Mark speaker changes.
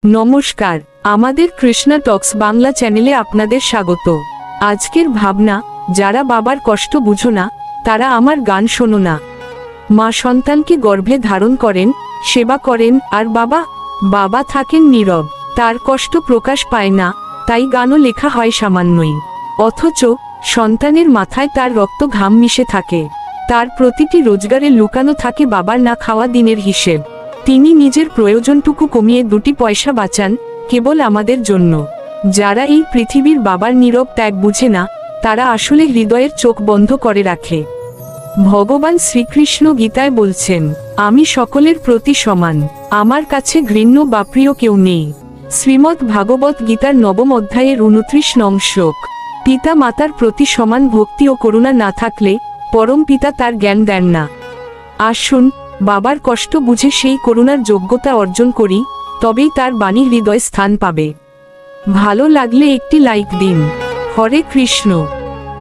Speaker 1: নমস্কার, আমাদের কৃষ্ণা টক্স বাংলা চ্যানেলে আপনাদের স্বাগত। আজকের ভাবনা, যারা বাবার কষ্ট বুঝো না তারা আমার গান শোনো না। মা সন্তানকে গর্ভে ধারণ করেন, সেবা করেন, আর বাবা থাকেন নীরব। তার কষ্ট প্রকাশ পায় না, তাই গানও লেখা হয় সামান্যই। অথচ সন্তানের মাথায় তার রক্ত ঘাম মিশে থাকে। তার প্রতিটি রোজগারে লুকানো থাকে বাবার না খাওয়া দিনের হিসেব। তিনি নিজের প্রয়োজনটুকু কমিয়ে 2টি পয়সা বাঁচান কেবল আমাদের জন্য। যারা এই পৃথিবীর বাবার নীরব ত্যাগ বুঝে না, তারা আসলে হৃদয়ের চোখ বন্ধ করে রাখে। ভগবান শ্রীকৃষ্ণ গীতায় বলছেন, আমি সকলের প্রতি সমান, আমার কাছে ঘৃণ্য বা প্রিয় কেউ নেই। শ্রীমদ্ ভাগবত গীতার 9ম অধ্যায়ের 29 নং শ্লোক। পিতা মাতার প্রতি সমান ভক্তি ও করুণা না থাকলে পরম পিতা তার জ্ঞান দেন না। আসুন, বাবার কষ্ট বুঝে সেই করুণার যোগ্যতা অর্জন করি, তবেই তার বাণী হৃদয়ে স্থান পাবে। ভালো লাগলে একটি লাইক দিন। হরে কৃষ্ণ।